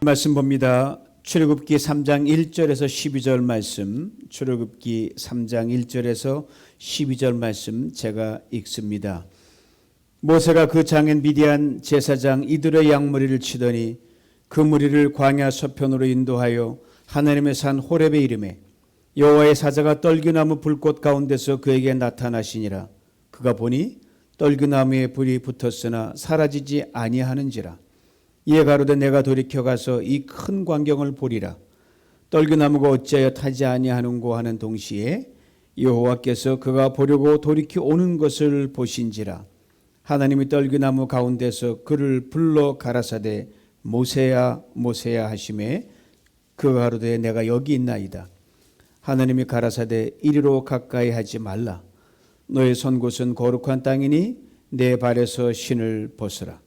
말씀 봅니다. 출애굽기 3장 1절에서 12절 말씀, 출애굽기 3장 1절에서 12절 말씀 제가 읽습니다. 모세가 그 장인 미디안 제사장 이들의 양머리를 치더니 그 무리를 광야 서편으로 인도하여 하나님의 산 호렙에 이르매 여호와의 사자가 떨기나무 불꽃 가운데서 그에게 나타나시니라. 그가 보니 떨기나무에 불이 붙었으나 사라지지 아니하는지라. 이에 가로되 내가 돌이켜 가서 이 큰 광경을 보리라. 떨기나무가 어찌하여 타지 아니하는고 하는 동시에 여호와께서 그가 보려고 돌이켜 오는 것을 보신지라. 하나님이 떨기나무 가운데서 그를 불러 가라사대 모세야 모세야 하시매 그가 가로되 내가 여기 있나이다. 하나님이 가라사대 이리로 가까이 하지 말라. 너의 선 곳은 거룩한 땅이니 내 발에서 신을 벗으라.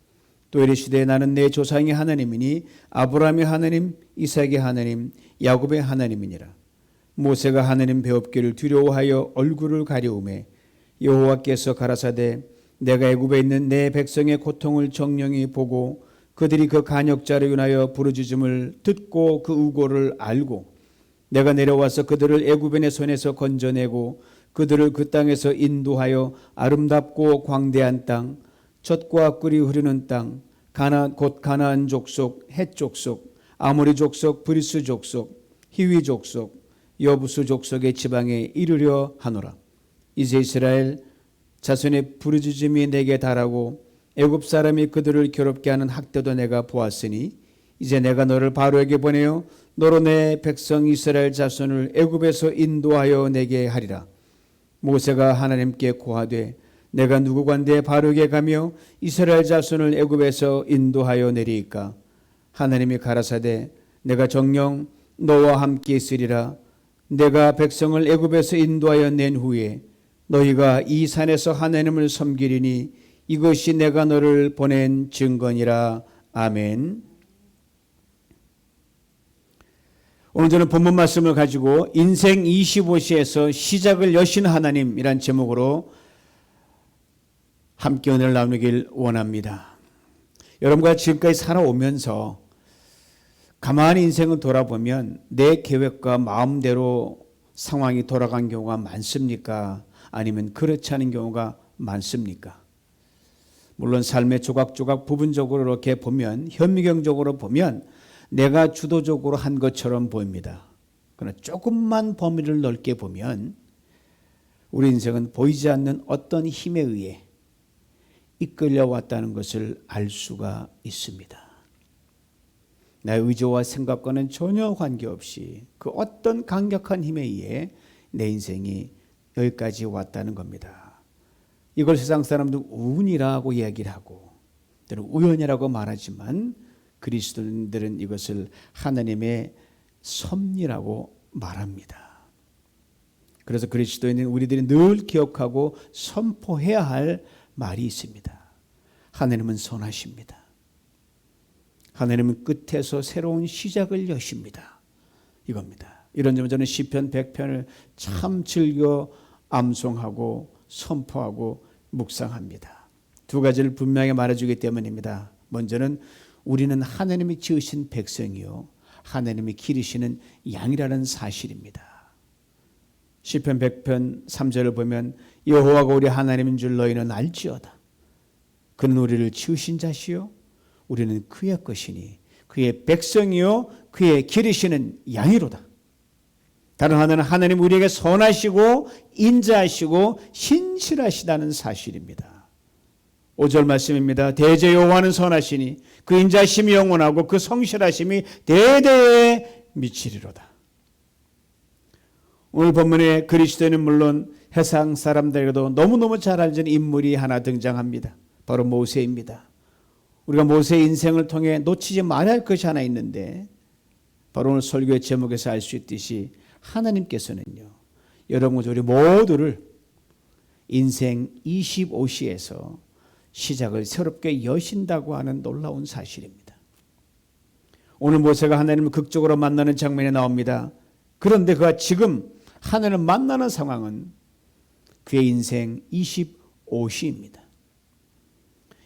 또 이르시되 나는 내 조상의 하나님이니 아브라함의 하나님, 이삭의 하나님, 야곱의 하나님이니라. 모세가 하나님 배웁기를 두려워하여 얼굴을 가려우매 여호와께서 가라사대 내가 애굽에 있는 내 백성의 고통을 정령이 보고 그들이 그 간역자로 인하여 부르짖음을 듣고 그 우고를 알고 내가 내려와서 그들을 애굽인의 손에서 건져내고 그들을 그 땅에서 인도하여 아름답고 광대한 땅, 젖과 꿀이 흐르는 땅, 곧 가나안 족속, 헷 족속, 아모리 족속, 브리스 족속, 히위 족속, 여부수 족속의 지방에 이르려 하노라. 이제 이스라엘 자손의 부르짖음이 내게 달하고 애굽 사람이 그들을 괴롭게 하는 학대도 내가 보았으니 이제 내가 너를 바로에게 보내어 너로 내 백성 이스라엘 자손을 애굽에서 인도하여 내게 하리라. 모세가 하나님께 고하되 내가 누구간데 바로에게 가며 이스라엘 자손을 애굽에서 인도하여 내리이까. 하나님이 가라사대 내가 정녕 너와 함께 있으리라. 내가 백성을 애굽에서 인도하여 낸 후에 너희가 이 산에서 하나님을 섬기리니 이것이 내가 너를 보낸 증거니라. 아멘. 오늘 저는 본문 말씀을 가지고 인생 25시에서 시작을 여신 하나님이란 제목으로 함께 은혜를 나누길 원합니다. 여러분과 지금까지 살아오면서 가만히 인생을 돌아보면 내 계획과 마음대로 상황이 돌아간 경우가 많습니까? 아니면 그렇지 않은 경우가 많습니까? 물론 삶의 조각조각 부분적으로 이렇게 보면 현미경적으로 보면 내가 주도적으로 한 것처럼 보입니다. 그러나 조금만 범위를 넓게 보면 우리 인생은 보이지 않는 어떤 힘에 의해 이끌려왔다는 것을 알 수가 있습니다. 나의 의지와 생각과는 전혀 관계없이 그 어떤 강력한 힘에 의해 내 인생이 여기까지 왔다는 겁니다. 이걸 세상 사람들 운이라고 이야기를 하고 때로 우연이라고 말하지만 그리스도인들은 이것을 하나님의 섭리라고 말합니다. 그래서 그리스도인은 우리들이 늘 기억하고 선포해야 할 말이 있습니다. 하나님은 선하십니다. 하나님은 끝에서 새로운 시작을 여십니다. 이겁니다. 이런 점은 저는 시편 100편을 참 즐겨 암송하고 선포하고 묵상합니다. 두 가지를 분명히 말해주기 때문입니다. 먼저는 우리는 하나님이 지으신 백성이요 하나님이 기르시는 양이라는 사실입니다. 시편 100편 3절을 보면 여호와가 우리 하나님인 줄 너희는 알지어다. 그는 우리를 지으신 자시요 우리는 그의 것이니 그의 백성이요 그의 기르시는 양이로다. 다른 하나는 하나님 우리에게 선하시고 인자하시고 신실하시다는 사실입니다. 5절 말씀입니다. 대제 여호와는 선하시니 그 인자심이 영원하고 그 성실하심이 대대에 미치리로다. 오늘 본문에 그리스도인은 물론 해상 사람들에게도 너무너무 잘 알려진 인물이 하나 등장합니다. 바로 모세입니다. 우리가 모세의 인생을 통해 놓치지 말아야 할 것이 하나 있는데 바로 오늘 설교의 제목에서 알 수 있듯이 하나님께서는요 여러분 우리 모두를 인생 25시에서 시작을 새롭게 여신다고 하는 놀라운 사실입니다. 오늘 모세가 하나님을 극적으로 만나는 장면이 나옵니다. 그런데 그가 지금 하나님을 만나는 상황은 그의 인생 25시입니다.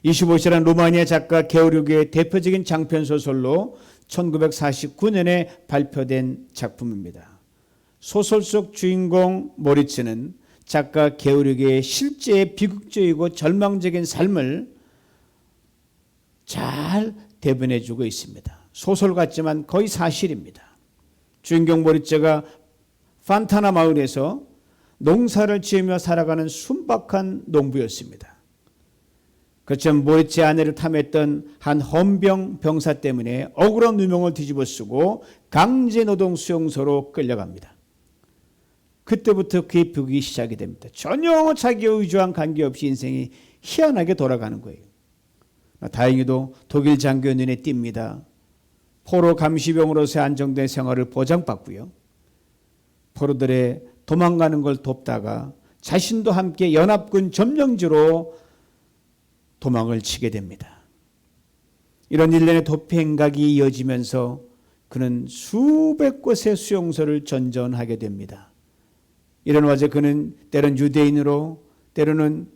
25시라는 루마니아 작가 게오르기의 대표적인 장편 소설로 1949년에 발표된 작품입니다. 소설 속 주인공 모리츠는 작가 게오르기의 실제 비극적이고 절망적인 삶을 잘 대변해주고 있습니다. 소설 같지만 거의 사실입니다. 주인공 모리츠가 판타나 마을에서 농사를 지으며 살아가는 순박한 농부였습니다. 그렇지만 모리츠의 아내를 탐했던 한 헌병 병사 때문에 억울한 누명을 뒤집어 쓰고 강제노동 수용소로 끌려갑니다. 그때부터 그의 비극이 시작이 됩니다. 전혀 자기의 의지와 관계없이 인생이 희한하게 돌아가는 거예요. 다행히도 독일 장교의 눈에 띕니다. 포로 감시병으로서의 안정된 생활을 보장받고요. 포로들의 도망가는 걸 돕다가 자신도 함께 연합군 점령지로 도망을 치게 됩니다. 이런 일련의 도피 행각이 이어지면서 그는 수백 곳의 수용소를 전전하게 됩니다. 이런 와중에 그는 때론 유대인으로, 때로는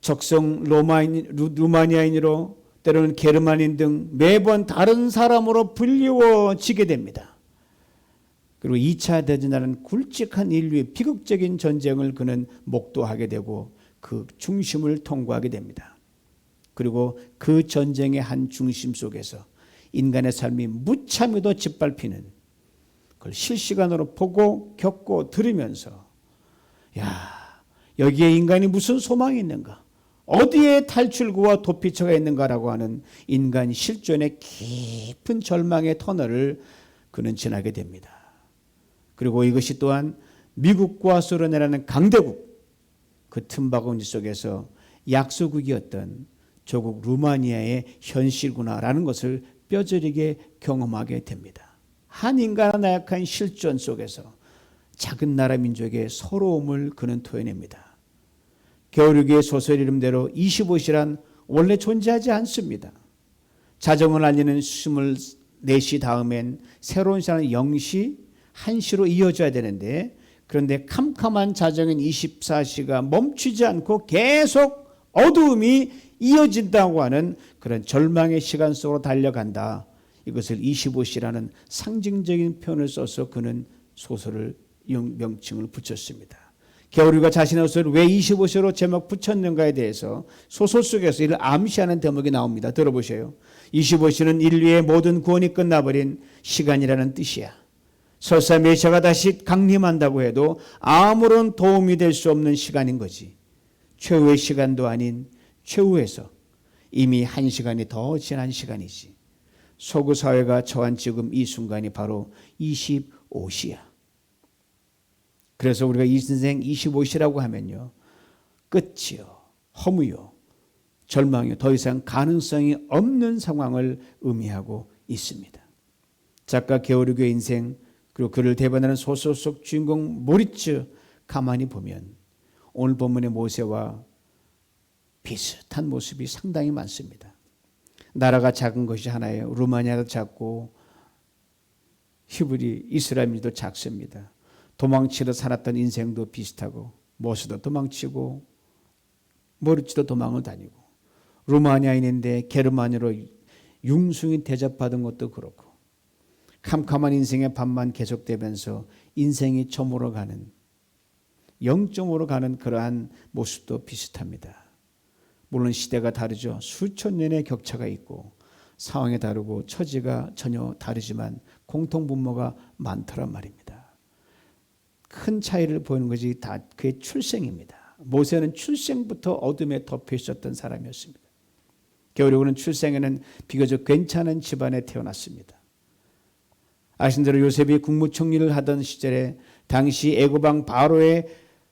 적성 루마니아인으로, 때로는 게르만인 등 매번 다른 사람으로 불리워지게 됩니다. 그리고 2차 대전이라는 굵직한 인류의 비극적인 전쟁을 그는 목도하게 되고 그 중심을 통과하게 됩니다. 그리고 그 전쟁의 한 중심 속에서 인간의 삶이 무참히도 짓밟히는 그걸 실시간으로 보고 겪고 들으면서 여기에 인간이 무슨 소망이 있는가? 어디에 탈출구와 도피처가 있는가라고 하는 인간 실존의 깊은 절망의 터널을 그는 지나게 됩니다. 그리고 이것이 또한 미국과 소련이라는 강대국 그 틈바구니 속에서 약소국이었던 조국 루마니아의 현실구나라는 것을 뼈저리게 경험하게 됩니다. 한 인간의 나약한 실존 속에서 작은 나라 민족의 서러움을 그는 토해냅니다. 게오르기의 소설 이름대로 25시란 원래 존재하지 않습니다. 자정을 알리는 24시 다음엔 새로운 시간은 0시, 1시로 이어져야 되는데 그런데 캄캄한 자정인 24시가 멈추지 않고 계속 어두움이 이어진다고 하는 그런 절망의 시간 속으로 달려간다. 이것을 25시라는 상징적인 표현을 써서 그는 소설을 명칭을 붙였습니다. 게오르기가 자신의 소설을 왜 25시로 제목 붙였는가에 대해서 소설 속에서 이를 암시하는 대목이 나옵니다. 들어보세요. 25시는 인류의 모든 구원이 끝나버린 시간이라는 뜻이야. 설사 메시아가 다시 강림한다고 해도 아무런 도움이 될 수 없는 시간인 거지. 최후의 시간도 아닌 최후에서 이미 1시간이 더 지난 시간이지. 서구 사회가 처한 지금 이 순간이 바로 25시야. 그래서 우리가 이 인생 25시라고 하면요, 끝이요, 허무요, 절망이요, 더 이상 가능성이 없는 상황을 의미하고 있습니다. 작가 게오르기의 인생, 그리고 그를 대변하는 소설 속 주인공 모리츠 가만히 보면 오늘 본문의 모세와 비슷한 모습이 상당히 많습니다. 나라가 작은 것이 하나예요. 루마니아도 작고 히브리 이스라엘도 작습니다. 도망치러 살았던 인생도 비슷하고 모세도 도망치고 모리츠도 도망을 다니고 루마니아인인데 게르만으로 융숭이 대접받은 것도 그렇고 캄캄한 인생의 밤만 계속되면서 인생이 저물어가는 영점으로 가는 그러한 모습도 비슷합니다. 물론 시대가 다르죠. 수천 년의 격차가 있고 상황이 다르고 처지가 전혀 다르지만 공통분모가 많더란 말입니다. 큰 차이를 보이는 것이 다 그의 출생입니다. 모세는 출생부터 어둠에 덮여 있었던 사람이었습니다. 게오르기는 출생에는 비교적 괜찮은 집안에 태어났습니다. 아신 대로 요셉이 국무총리를 하던 시절에 당시 애굽왕 바로의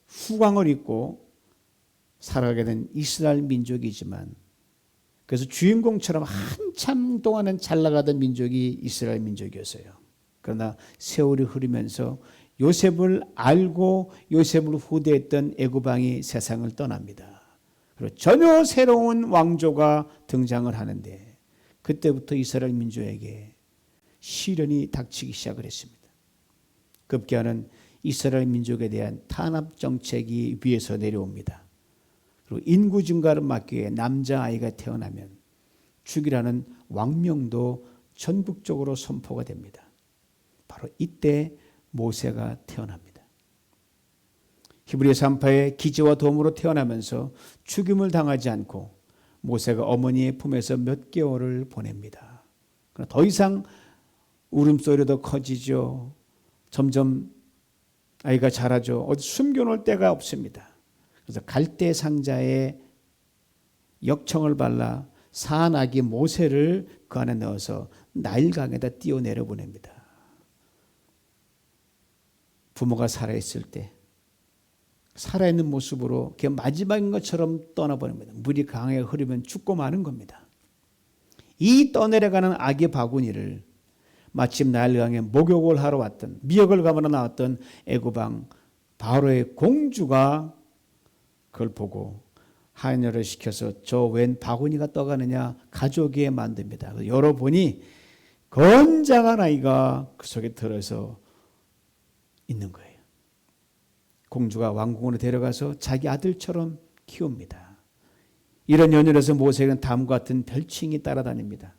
후광을 입고 살아가게 된 이스라엘 민족이지만 그래서 주인공처럼 한참 동안은 잘 나가던 민족이 이스라엘 민족이었어요. 그러나 세월이 흐르면서 요셉을 알고 요셉을 후대했던 애굽왕이 세상을 떠납니다. 그리고 전혀 새로운 왕조가 등장을 하는데 그때부터 이스라엘 민족에게 시련이 닥치기 시작을 했습니다. 급기야는 이스라엘 민족에 대한 탄압 정책이 위에서 내려옵니다. 그리고 인구 증가를 막기 위해 남자아이가 태어나면 죽이라는 왕명도 전국적으로 선포가 됩니다. 바로 이때 모세가 태어납니다. 히브리 산파의 기지와 도움으로 태어나면서 죽임을 당하지 않고 모세가 어머니의 품에서 몇 개월을 보냅니다. 그러나 더 이상 울음소리도 커지죠. 점점 아이가 자라죠. 어디 숨겨놓을 데가 없습니다. 그래서 갈대 상자에 역청을 발라 산 아기 모세를 그 안에 넣어서 나일강에다 띄워내려 보냅니다. 부모가 살아있을 때 살아있는 모습으로 그 마지막인 것처럼 떠나버립니다. 물이 강하게 흐르면 죽고 마는 겁니다. 이 떠내려가는 아기 바구니를 마침 나일강에 목욕을 하러 왔던, 미역을 감으러 나왔던 애굽 왕 바로의 공주가 그걸 보고 하인을 시켜서 저 웬 바구니가 떠가느냐 가져오게 만듭니다. 열어보니 건장한 아이가 그 속에 들어서 있는 거예요. 공주가 왕궁으로 데려가서 자기 아들처럼 키웁니다. 이런 연유에서 모세는 다음과 같은 별칭이 따라다닙니다.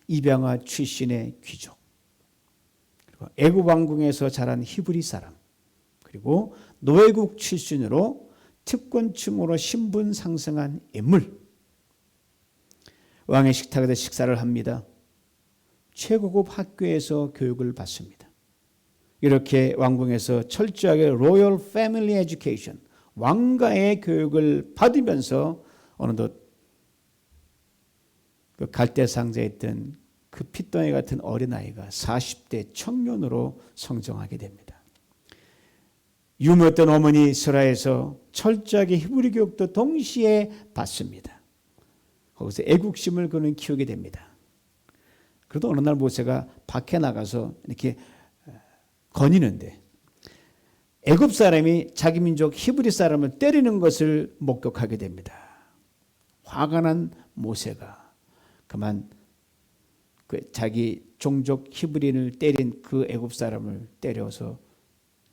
입양아 출신의 귀족, 그리고 애굽 왕궁에서 자란 히브리 사람, 그리고 노예국 출신으로 특권층으로 신분 상승한 인물. 왕의 식탁에서 식사를 합니다. 최고급 학교에서 교육을 받습니다. 이렇게 왕궁에서 철저하게 로열 패밀리 에듀케이션, 왕가의 교육을 받으면서 어느덧 그 갈대 상자에 있던 그 핏덩이 같은 어린아이가 40대 청년으로 성장하게 됩니다. 유모였던 어머니 스라에서 철저하게 히브리 교육도 동시에 받습니다. 거기서 애국심을 그는 키우게 됩니다. 그래도 어느 날 모세가 밖에 나가서 이렇게 거니는데 애굽 사람이 자기 민족 히브리 사람을 때리는 것을 목격하게 됩니다. 화가 난 모세가 그만 그 자기 종족 히브리인을 때린 그 애굽 사람을 때려서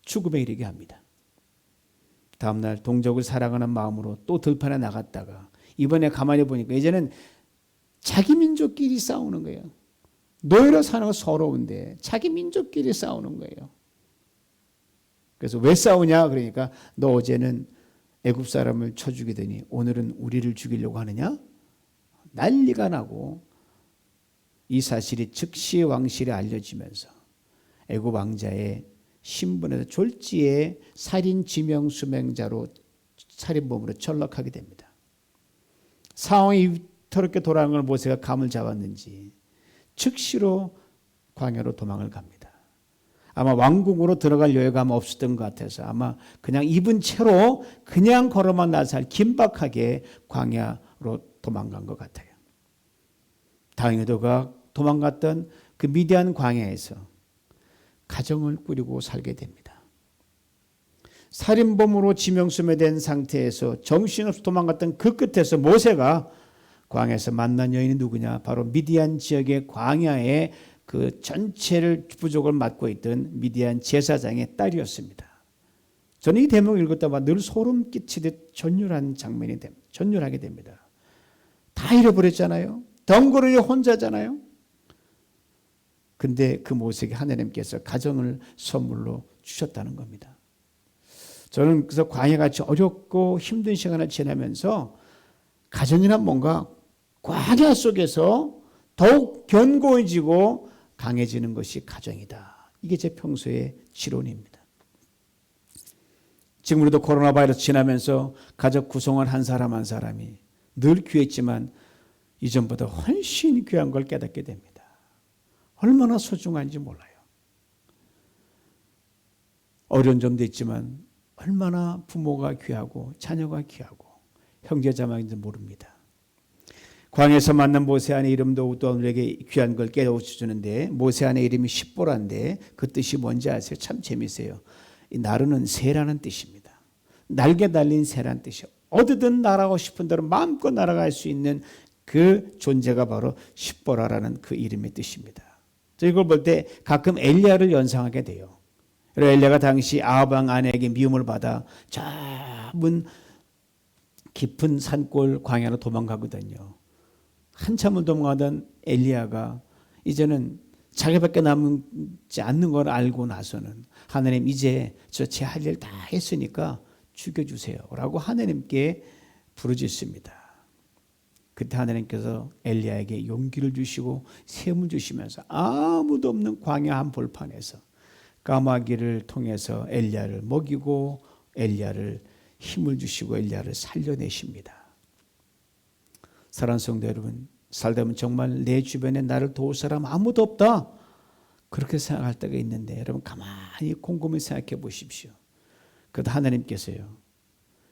죽음에 이르게 합니다. 다음 날 동족을 사랑하는 마음으로 또 들판에 나갔다가 이번에 가만히 보니까 이제는 자기 민족끼리 싸우는 거예요. 노예로 사는 거 서러운데 자기 민족끼리 싸우는 거예요. 그래서 왜 싸우냐 그러니까 너 어제는 애굽 사람을 쳐 죽이더니 오늘은 우리를 죽이려고 하느냐? 난리가 나고 이 사실이 즉시 왕실에 알려지면서 애굽 왕자의 신분에서 졸지에 살인 지명 수명자로 살인범으로 전락하게 됩니다. 상황이 위태롭게 돌아가는 걸 모세가 감을 잡았는지 즉시로 광야로 도망을 갑니다. 아마 왕궁으로 들어갈 여유가 아마 없었던 것 같아서 아마 그냥 입은 채로 그냥 걸어만 나살 긴박하게 광야로 도망간 것 같아요. 다행히도 그가 도망갔던 그 미디안 광야에서 가정을 꾸리고 살게 됩니다. 살인범으로 지명수매된 상태에서 정신없이 도망갔던 그 끝에서 모세가 광야에서 만난 여인이 누구냐? 바로 미디안 지역의 광야의 그 전체를 부족을 맡고 있던 미디안 제사장의 딸이었습니다. 저는 이 대목을 읽을 때마다 늘 소름 끼치듯 전율한 장면이 됩니다. 전율하게 됩니다. 다 잃어버렸잖아요. 덩그러니 혼자잖아요. 근데 그 모세에게 하나님께서 가정을 선물로 주셨다는 겁니다. 저는 그래서 광야같이 어렵고 힘든 시간을 지나면서 가정이나 뭔가 광야 속에서 더욱 견고해지고 강해지는 것이 가정이다. 이게 제 평소의 지론입니다. 지금 우리도 코로나 바이러스 지나면서 가족 구성원 한 사람 한 사람이 늘 귀했지만 이전보다 훨씬 귀한 걸 깨닫게 됩니다. 얼마나 소중한지 몰라요. 어려운 점도 있지만 얼마나 부모가 귀하고 자녀가 귀하고 형제자매인지 모릅니다. 광야에서 만난 모세 안의 이름도 또 우리에게 귀한 걸 깨우쳐주는데 모세 안의 이름이 십보라인데 그 뜻이 뭔지 아세요? 참 재미있어요. 이 나르는 새라는 뜻입니다. 날개 달린 새라는 뜻이에요. 어디든 날아가고 싶은 대로 마음껏 날아갈 수 있는 그 존재가 바로 십보라라는 그 이름의 뜻입니다. 이걸 볼 때 가끔 엘리야를 연상하게 돼요. 엘리야가 당시 아합 왕 아내에게 미움을 받아 좁은 깊은 산골 광야로 도망가거든요. 한참을 도망가던 엘리야가 이제는 자기밖에 남지 않는 걸 알고 나서는 하나님 이제 저 제 할 일 다 했으니까 죽여주세요 라고 하나님께 부르짖습니다. 그때 하나님께서 엘리야에게 용기를 주시고 셈을 주시면서 아무도 없는 광야 한복판에서 까마귀를 통해서 엘리야를 먹이고 엘리야를 힘을 주시고 엘리야를 살려내십니다. 사랑하는 성도 여러분, 살다 보면 정말 내 주변에 나를 도울 사람 아무도 없다 그렇게 생각할 때가 있는데 여러분 가만히 곰곰이 생각해 보십시오. 그래도 하나님께서요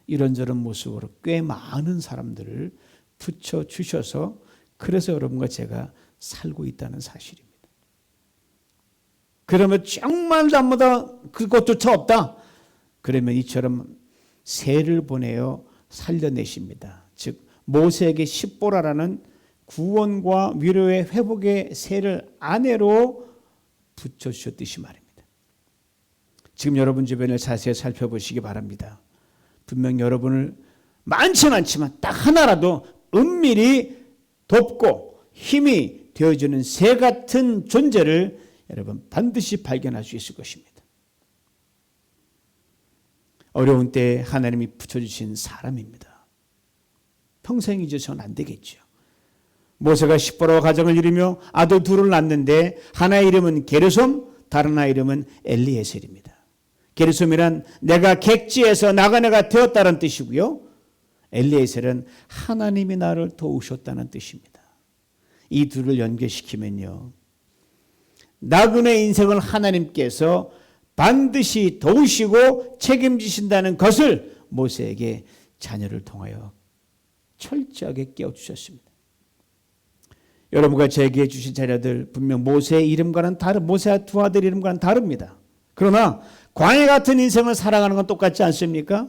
이런저런 모습으로 꽤 많은 사람들을 붙여주셔서 그래서 여러분과 제가 살고 있다는 사실입니다. 그러면 정말 나보다 그것조차 없다 그러면 이처럼 새를 보내어 살려내십니다. 즉 모세에게 십보라라는 구원과 위로의 회복의 새를 아내로 붙여주셨듯이 말입니다. 지금 여러분 주변을 자세히 살펴보시기 바랍니다. 분명 여러분을 많지는 않지만 딱 하나라도 은밀히 돕고 힘이 되어주는 새 같은 존재를 여러분 반드시 발견할 수 있을 것입니다. 어려운 때에 하나님이 붙여주신 사람입니다. 평생 잊어서는 안 되겠죠. 모세가 십보라와 가정을 이루며 아들 둘을 낳는데 하나의 이름은 게르솜, 다른 아이 이름은 엘리에셀입니다. 게르솜이란 내가 객지에서 나간 애가 되었다는 뜻이고요. 엘리에셀은 하나님이 나를 도우셨다는 뜻입니다. 이 둘을 연결시키면요. 나그네 인생을 하나님께서 반드시 도우시고 책임지신다는 것을 모세에게 자녀를 통하여 철저하게 깨워주셨습니다. 여러분과 제게 주신 자녀들 분명 모세의 이름과는 모세의 두 아들 이름과는 다릅니다. 그러나 광야 같은 인생을 살아가는 건 똑같지 않습니까?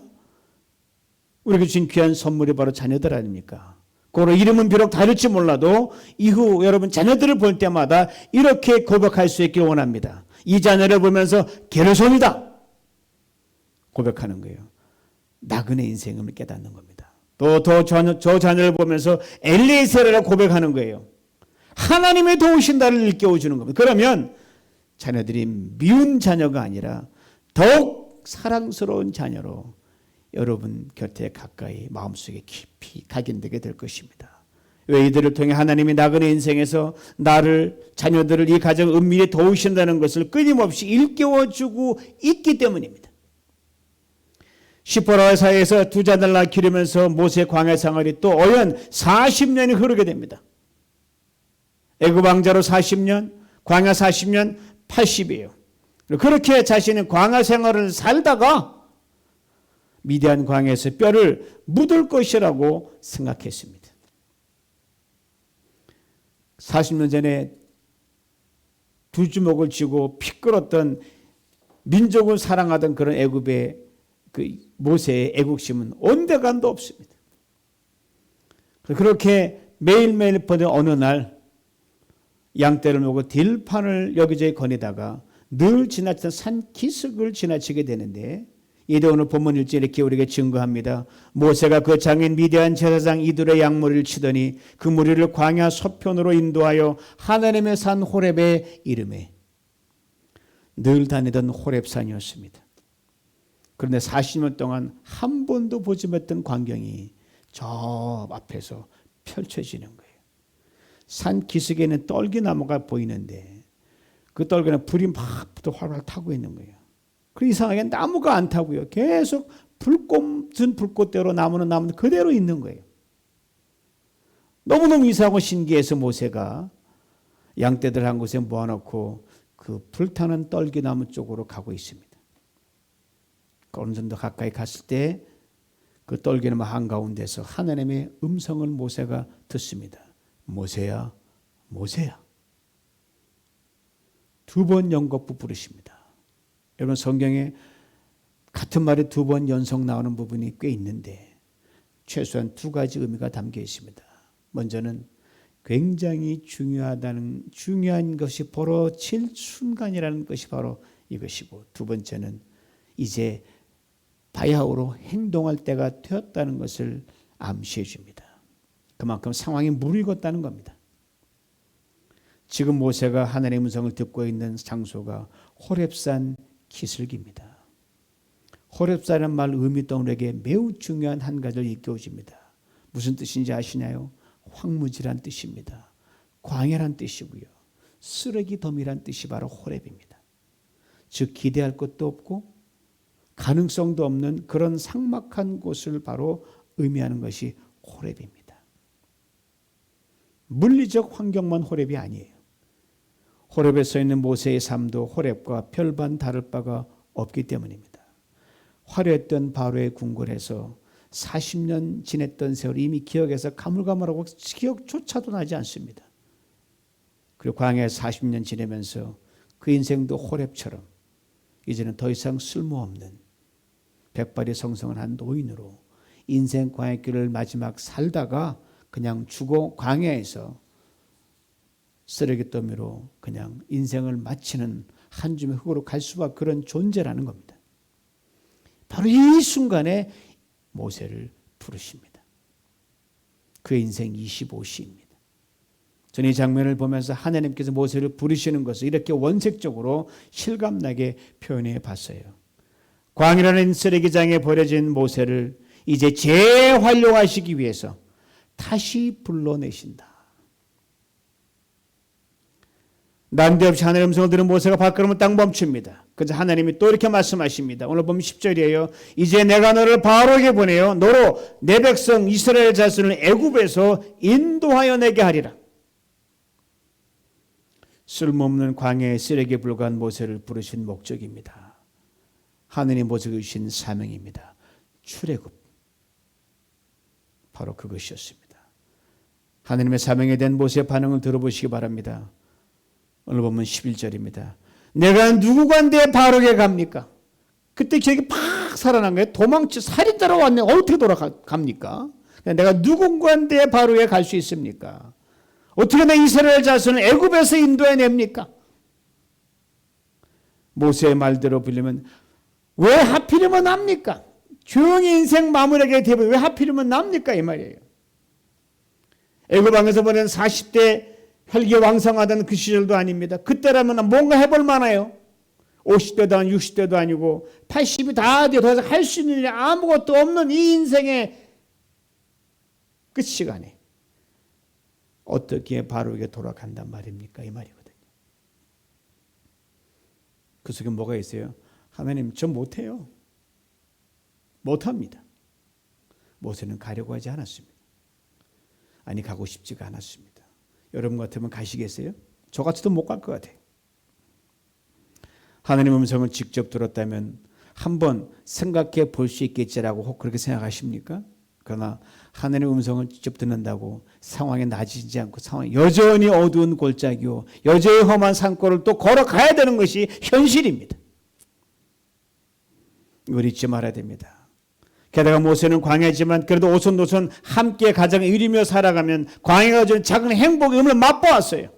우리에게 주신 귀한 선물이 바로 자녀들 아닙니까? 그런 이름은 비록 다를지 몰라도 이후 여러분 자녀들을 볼 때마다 이렇게 고백할 수 있길 원합니다. 이 자녀를 보면서 게르솜이다 고백하는 거예요. 나그네 인생을 깨닫는 겁니다. 또 저 자녀를 보면서 엘리에셀이라고 고백하는 거예요. 하나님의 도우신다를 일깨워주는 겁니다. 그러면 자녀들이 미운 자녀가 아니라 더욱 사랑스러운 자녀로 여러분 곁에 가까이 마음속에 깊이 각인되게 될 것입니다. 왜 이들을 통해 하나님이 나그네 인생에서 나를 자녀들을 이 가정 은밀히 도우신다는 것을 끊임없이 일깨워주고 있기 때문입니다. 십보라와 사이에서 두 자녀를 낳기르면서 모세 광야 생활이 또 어연 40년이 흐르게 됩니다. 애굽 왕자로 40년, 광야 40년, 80이에요. 그렇게 자신의 광야 생활을 살다가 미디안 광야에서 뼈를 묻을 것이라고 생각했습니다. 40년 전에 두 주먹을 쥐고 피 끓었던 민족을 사랑하던 그런 애굽의 그 모세의 애국심은 온데간도 없습니다. 그렇게 매일매일 보는 어느 날 양떼를 모고 들판을 여기저기 거니다가 늘 지나치던 산 기슭을 지나치게 되는데 이때 오늘 본문 1절에 이렇게 우리에게 증거합니다. 모세가 그 장인 미디안 제사장 이둘의 양머리를 치더니 그 무리를 광야 서편으로 인도하여 하나님의 산 호렙에 이르매 늘 다니던 호렙산이었습니다. 그런데 40년 동안 한 번도 보지 못했던 광경이 저 앞에서 펼쳐지는 거예요. 산 기슭에는 떨기나무가 보이는데 그 떨기나무 불이 막 활활 타고 있는 거예요. 그 이상하게 나무가 안 타고요. 계속 불꽃은 불꽃대로 나무는 나무 그대로 있는 거예요. 너무너무 이상하고 신기해서 모세가 양떼들 한 곳에 모아놓고 그 불타는 떨기나무 쪽으로 가고 있습니다. 어느 정도 가까이 갔을 때 그 떨기나무 한가운데서 하나님의 음성을 모세가 듣습니다. 모세야, 모세야. 두 번 연거푸 부르십니다. 여러분 성경에 같은 말이 두 번 연속 나오는 부분이 꽤 있는데 최소한 두 가지 의미가 담겨 있습니다. 먼저는 굉장히 중요한 것이 벌어질 순간이라는 것이 바로 이것이고 두 번째는 이제 바야흐로 행동할 때가 되었다는 것을 암시해 줍니다. 그만큼 상황이 무르익었다는 겁니다. 지금 모세가 하나님의 음성을 듣고 있는 장소가 호렙산 기슭입니다. 호렙산이라는 말 의미 떠우에게 매우 중요한 한 가지를 일깨워줍니다. 무슨 뜻인지 아시나요? 황무지란 뜻입니다. 광야란 뜻이고요. 쓰레기 더미란 뜻이 바로 호렙입니다. 즉 기대할 것도 없고 가능성도 없는 그런 삭막한 곳을 바로 의미하는 것이 호렙입니다. 물리적 환경만 호렙이 아니에요. 호렙에 서 있는 모세의 삶도 호렙과 별반 다를 바가 없기 때문입니다. 화려했던 바로의 궁궐에서 40년 지냈던 세월이 이미 기억에서 가물가물하고 기억조차도 나지 않습니다. 그리고 광야에서 40년 지내면서 그 인생도 호렙처럼 이제는 더 이상 쓸모없는 백발이 성성을 한 노인으로 인생 광야길을 마지막 살다가 그냥 죽어 광야에서 쓰레기 더미로 그냥 인생을 마치는 한 줌의 흙으로 갈 수밖에 그런 존재라는 겁니다. 바로 이 순간에 모세를 부르십니다. 그의 인생 25시입니다. 저는 이 장면을 보면서 하나님께서 모세를 부르시는 것을 이렇게 원색적으로 실감나게 표현해 봤어요. 광야라는 쓰레기장에 버려진 모세를 이제 재활용하시기 위해서 다시 불러내신다. 난데없이 하나님의 음성을 들은 모세가 발걸음을 딱 멈춥니다. 그래서 하나님이 또 이렇게 말씀하십니다. 오늘 보면 10절이에요. 이제 내가 너를 바로에게 보내어 너로 내 백성 이스라엘 자손을 애굽에서 인도하여 내게 하리라. 쓸모없는 광야의 쓰레기에 불과한 모세를 부르신 목적입니다. 하느님 모세가 주신 사명입니다. 출애굽. 바로 그것이었습니다. 하느님의 사명에 대한 모세의 반응을 들어보시기 바랍니다. 오늘 보면 11절입니다. 내가 누구간데 바로게 갑니까? 그때 기억이 팍 살아난 거예요. 도망치 살이 따라왔네. 어떻게 돌아갑니까? 내가 누군가인데 바로게 갈 수 있습니까? 어떻게 내 이스라엘 자손을 애굽에서 인도해냅니까? 모세의 말대로 빌리면 왜 하필이면 납니까? 조용히 인생 마무리하게 되면 왜 하필이면 납니까? 이 말이에요. 애굽 왕에서 보낸 40대 혈기왕성하던 그 시절도 아닙니다. 그때라면 뭔가 해볼 만해요. 50대도 아니고 60대도 아니고 80이 다 되어 더 이상 할 수 있는 일이 아무것도 없는 이 인생의 끝 시간에 어떻게 바로에게 돌아간단 말입니까? 이 말이거든요. 그 속에 뭐가 있어요? 하나님 저 못해요. 못합니다. 모세는 가려고 하지 않았습니다. 아니 가고 싶지가 않았습니다. 여러분 같으면 가시겠어요? 저 같아도 못 갈 것 같아요. 하나님의 음성을 직접 들었다면 한번 생각해 볼 수 있겠지라고 혹 그렇게 생각하십니까? 그러나 하나님의 음성을 직접 듣는다고 상황이 나아지지 않고 상황이 여전히 어두운 골짜기요 여전히 험한 산골을 또 걸어가야 되는 것이 현실입니다. 이걸 잊지 말아야 됩니다. 게다가 모세는 광야지만 그래도 오손도손 함께 가정을 이루며 살아가면 광야가 준 작은 행복의 의미를 맛보았어요.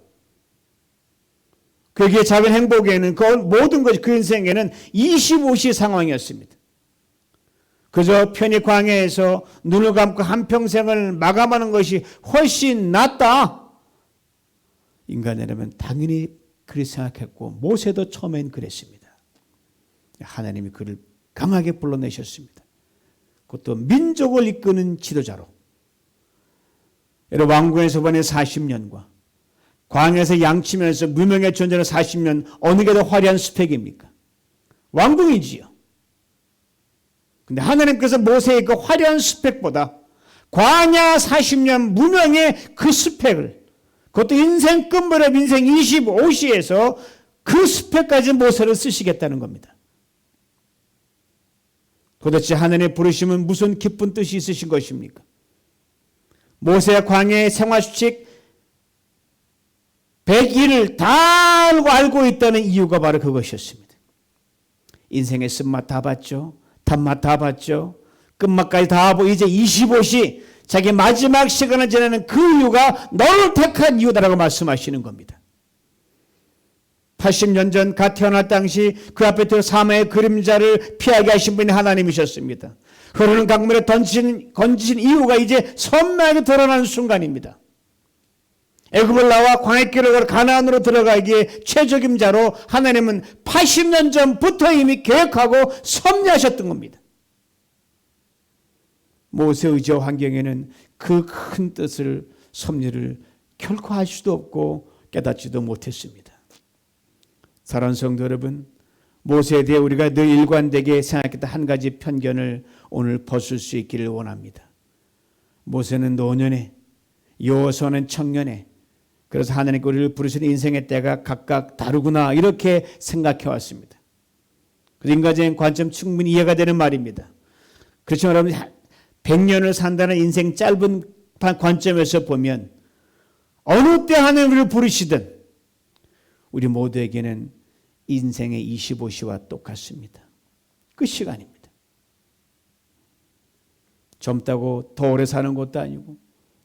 그게 작은 행복에는 그 모든 것이 그 인생에는 25시 상황이었습니다. 그저 편히 광야에서 눈을 감고 한평생을 마감하는 것이 훨씬 낫다. 인간이라면 당연히 그렇게 생각했고 모세도 처음엔 그랬습니다. 하나님이 그를 강하게 불러내셨습니다. 그것도 민족을 이끄는 지도자로. 여러분 왕궁에서 보낸 40년과 광야에서 양치면서 무명의 존재는 40년 어느 게 더 화려한 스펙입니까? 왕궁이지요. 근데 하나님께서 모세의 그 화려한 스펙보다 광야 40년 무명의 그 스펙을 그것도 인생 끝무렵 인생 25시에서 그 스펙까지 모세를 쓰시겠다는 겁니다. 도대체 하나님의 부르심은 무슨 깊은 뜻이 있으신 것입니까? 모세의 광야의 생활수칙 100일을 다 알고 있다는 이유가 바로 그것이었습니다. 인생의 쓴맛 다 봤죠. 단맛 다 봤죠. 끝맛까지 다 보고 이제 25시 자기 마지막 시간을 지내는 그 이유가 너를 택한 이유다라고 말씀하시는 겁니다. 80년 전 갓 태어날 당시 그 앞에 들 사마의 그림자를 피하게 하신 분이 하나님이셨습니다. 흐르는 강물에 건지신 이유가 이제 선명하게 드러나는 순간입니다. 애굽을 나와 광야길을 걸어 가나안으로 들어가기에 최적임자로 하나님은 80년 전부터 이미 계획하고 섭리하셨던 겁니다. 모세 의지와 환경에는 그 큰 뜻을 섭리를 결코 할 수도 없고 깨닫지도 못했습니다. 사랑하는 성도 여러분, 모세에 대해 우리가 늘 일관되게 생각했던 한 가지 편견을 오늘 벗을 수 있기를 원합니다. 모세는 노년에, 여호수아는 청년에, 그래서 하나님께 우리를 부르시는 인생의 때가 각각 다르구나 이렇게 생각해 왔습니다. 그래서 인간적인 관점 충분히 이해가 되는 말입니다. 그렇지만 여러분 100년을 산다는 인생 짧은 관점에서 보면 어느 때 하나님 우리를 부르시든 우리 모두에게는 인생의 25시와 똑같습니다. 그 시간입니다. 젊다고 더 오래 사는 것도 아니고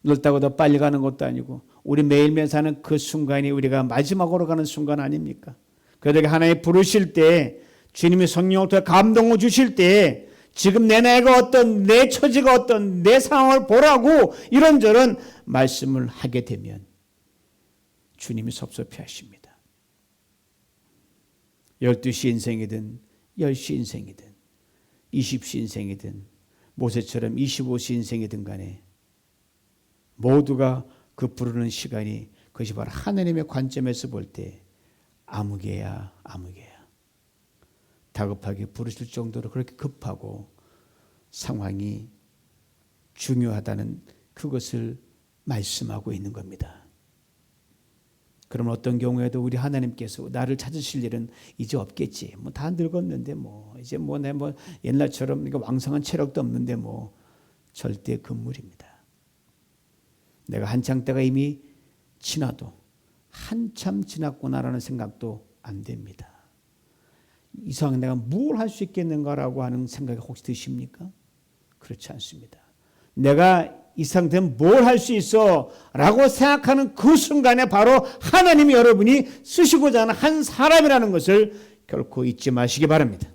늙다고 더 빨리 가는 것도 아니고 우리 매일매일 사는 그 순간이 우리가 마지막으로 가는 순간 아닙니까? 그러니까 하나님 부르실 때 주님이 성령을 통해 감동을 주실 때 지금 내 나이가 어떤 내 처지가 어떤 내 상황을 보라고 이런저런 말씀을 하게 되면 주님이 섭섭해 하십니다. 12시 인생이든 10시 인생이든 20시 인생이든 모세처럼 25시 인생이든 간에 모두가 그 부르는 시간이 그것이 바로 하나님의 관점에서 볼 때 아무개야 아무개야 다급하게 부르실 정도로 그렇게 급하고 상황이 중요하다는 그것을 말씀하고 있는 겁니다. 그럼 어떤 경우에도 우리 하나님께서 나를 찾으실 일은 이제 없겠지. 뭐 다 늙었는데 뭐 이제 뭐 내 뭐 옛날처럼 왕성한 체력도 없는데 뭐 절대 금물입니다. 내가 한창 때가 이미 지나도 한참 지났구나라는 생각도 안 됩니다. 이상 내가 뭘 할 수 있겠는가라고 하는 생각이 혹시 드십니까? 그렇지 않습니다. 내가 이 상태는 뭘 할 수 있어 라고 생각하는 그 순간에 바로 하나님이 여러분이 쓰시고자 하는 한 사람이라는 것을 결코 잊지 마시기 바랍니다.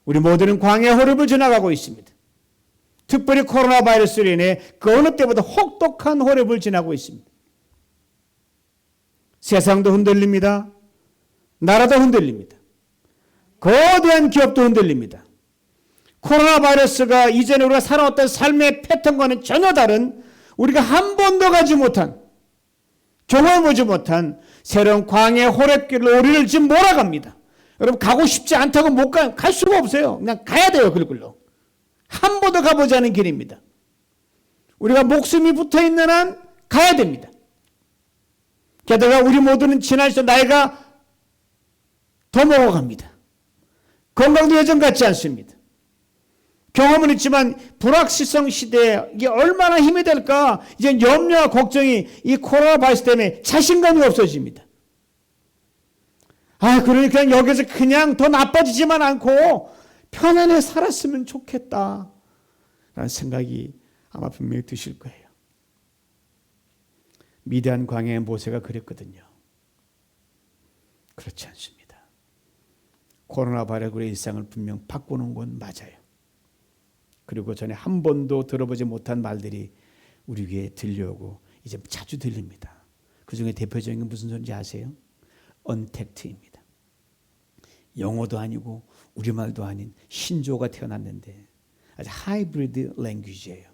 우리 모두는 광야 호흡을 지나가고 있습니다. 특별히 코로나 바이러스로 인해 그 어느 때보다 혹독한 호흡을 지나고 있습니다. 세상도 흔들립니다. 나라도 흔들립니다. 거대한 기업도 흔들립니다. 코로나 바이러스가 이전에 우리가 살아왔던 삶의 패턴과는 전혀 다른 우리가 한 번도 가지 못한 경험해보지 못한 새로운 광야의 호랩길로 우리를 지금 몰아갑니다. 여러분 가고 싶지 않다고 갈 수가 없어요. 그냥 가야 돼요. 그 길로. 한 번도 가보지 않은 길입니다. 우리가 목숨이 붙어있는 한 가야 됩니다. 게다가 우리 모두는 지날수록 나이가 더 먹어갑니다. 건강도 예전 같지 않습니다. 경험은 있지만 불확실성 시대에 이게 얼마나 힘이 될까 이제 염려와 걱정이 이 코로나 바이러스 때문에 자신감이 없어집니다. 그러니까 여기서 그냥 더 나빠지지만 않고 편안히 살았으면 좋겠다 라는 생각이 아마 분명히 드실 거예요. 미디안 광야의 모세가 그랬거든요. 그렇지 않습니다. 코로나 바이러스의 일상을 분명 바꾸는 건 맞아요. 그리고 전에 한 번도 들어보지 못한 말들이 우리 귀에 들려오고 이제 자주 들립니다. 그 중에 대표적인 건 무슨 소리인지 아세요? 언택트입니다. 영어도 아니고 우리말도 아닌 신조어가 태어났는데 아주 하이브리드 랭귀지예요.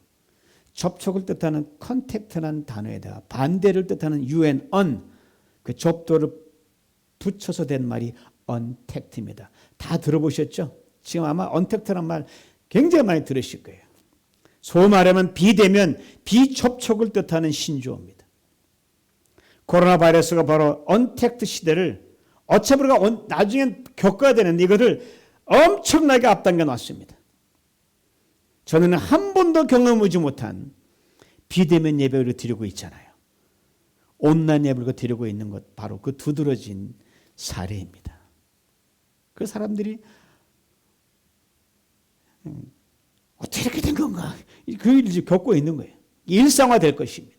접촉을 뜻하는 컨택트라는 단어에다가 반대를 뜻하는 un, 그 접도를 붙여서 된 말이 언택트입니다. 다 들어보셨죠? 지금 아마 언택트란 말 굉장히 많이 들으실 거예요. 소위 말하면 비대면, 비접촉을 뜻하는 신조어입니다. 코로나 바이러스가 바로 언택트 시대를 어차피 우리가 나중에 겪어야 되는데 이거를 엄청나게 앞당겨 놨습니다. 저는 한 번도 경험하지 못한 비대면 예배를 드리고 있잖아요. 온라인 예배를 드리고 있는 것 바로 그 두드러진 사례입니다. 그 사람들이 어떻게 이렇게 된 건가? 그 일을 겪고 있는 거예요. 일상화될 것입니다.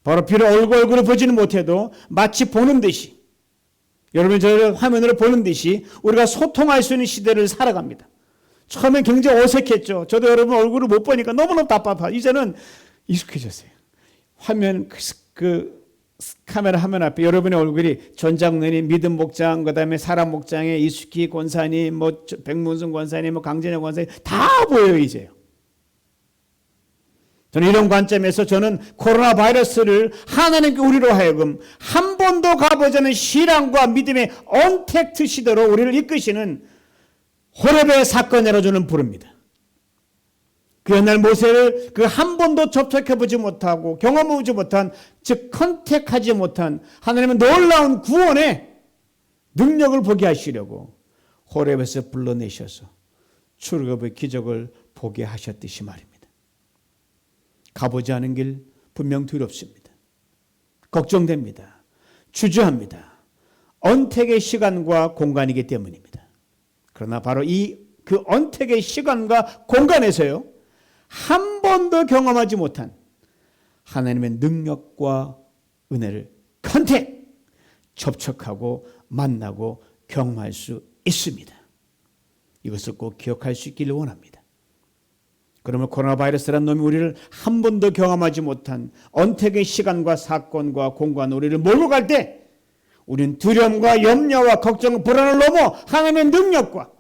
바로 비록 얼굴을 보지는 못해도 마치 보는 듯이 여러분 저를 화면으로 보는 듯이 우리가 소통할 수 있는 시대를 살아갑니다. 처음엔 굉장히 어색했죠. 저도 여러분 얼굴을 못 보니까 너무너무 답답하고 이제는 익숙해졌어요. 화면 그 카메라 화면 앞에 여러분의 얼굴이 전장로님, 믿음 목장, 그다음에 사람 목장에 이수키 권사님, 뭐 백문순 권사님, 뭐 강진영 권사님 다 보여요 이제요. 저는 이런 관점에서 저는 코로나 바이러스를 하나님께 우리로 하여금 한 번도 가보지 않은 신앙과 믿음의 언택트 시대로 우리를 이끄시는 호렙의 사건이라고 저는 부릅니다. 그 옛날 모세를 그 한 번도 접촉해보지 못하고 경험해보지 못한, 즉 컨택하지 못한 하나님의 놀라운 구원의 능력을 보게 하시려고 호렙에서 불러내셔서 출애굽의 기적을 보게 하셨듯이 말입니다. 가보지 않은 길 분명 두렵습니다. 걱정됩니다. 주저합니다. 언택의 시간과 공간이기 때문입니다. 그러나 바로 그 언택의 시간과 공간에서요, 한 번도 경험하지 못한 하나님의 능력과 은혜를 컨택, 접촉하고 만나고 경험할 수 있습니다. 이것을 꼭 기억할 수 있기를 원합니다. 그러면 코로나 바이러스란 놈이 우리를 한 번도 경험하지 못한 언택의 시간과 사건과 공간, 우리를 몰고 갈 때 우리는 두려움과 염려와 걱정, 불안을 넘어 하나님의 능력과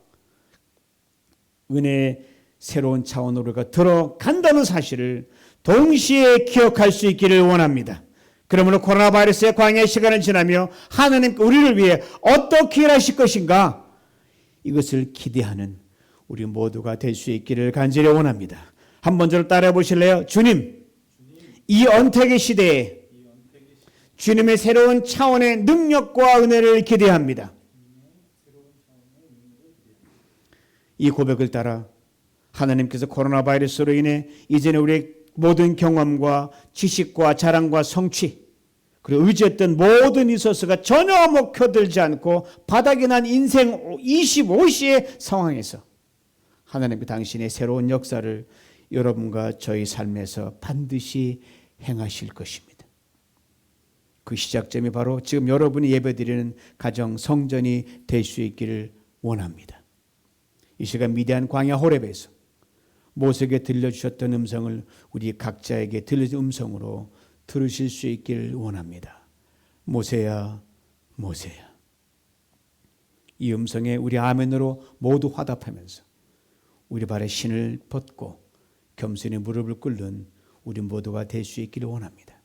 은혜의 새로운 차원으로 우리가 들어간다는 사실을 동시에 기억할 수 있기를 원합니다. 그러므로 코로나 바이러스의 광야의 시간을 지나며 하나님께 우리를 위해 어떻게 일하실 것인가, 이것을 기대하는 우리 모두가 될 수 있기를 간절히 원합니다. 한번 저를 따라해 보실래요? 주님, 이 언택의 시대에 주님의 새로운 차원의 능력과 은혜를 기대합니다. 이 고백을 따라 하나님께서 코로나 바이러스로 인해 이제는 우리의 모든 경험과 지식과 자랑과 성취, 그리고 의지했던 모든 리소스가 전혀 먹혀들지 않고 바닥이 난 인생 25시의 상황에서 하나님께 당신의 새로운 역사를 여러분과 저희 삶에서 반드시 행하실 것입니다. 그 시작점이 바로 지금 여러분이 예배드리는 가정 성전이 될 수 있기를 원합니다. 이 시간 미대한 광야 호렙에서 모세에게 들려주셨던 음성을 우리 각자에게 들려준 음성으로 들으실 수 있기를 원합니다. 모세야, 모세야. 이 음성에 우리 아멘으로 모두 화답하면서 우리 발에 신을 벗고 겸손히 무릎을 꿇는 우리 모두가 될 수 있기를 원합니다.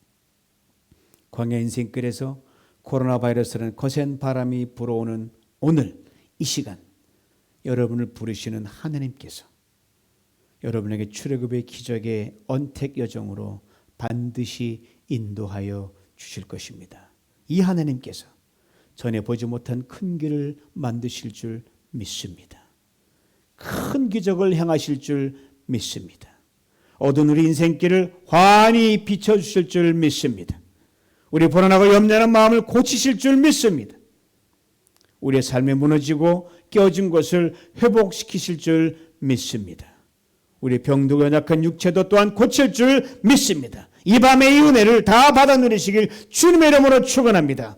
광야 인생길에서 코로나 바이러스라는 거센 바람이 불어오는 오늘 이 시간, 여러분을 부르시는 하나님께서 여러분에게 출애굽의 기적의 언택 여정으로 반드시 인도하여 주실 것입니다. 이 하나님께서 전에 보지 못한 큰 길을 만드실 줄 믿습니다. 큰 기적을 행하실 줄 믿습니다. 어두운 우리 인생길을 환히 비춰주실 줄 믿습니다. 우리 불안하고 염려하는 마음을 고치실 줄 믿습니다. 우리의 삶에 무너지고 깨어진 것을 회복시키실 줄 믿습니다. 우리 병들고 연약한 육체도 또한 고칠 줄 믿습니다. 이 밤의 이 은혜를 다 받아 누리시길 주님의 이름으로 축원합니다.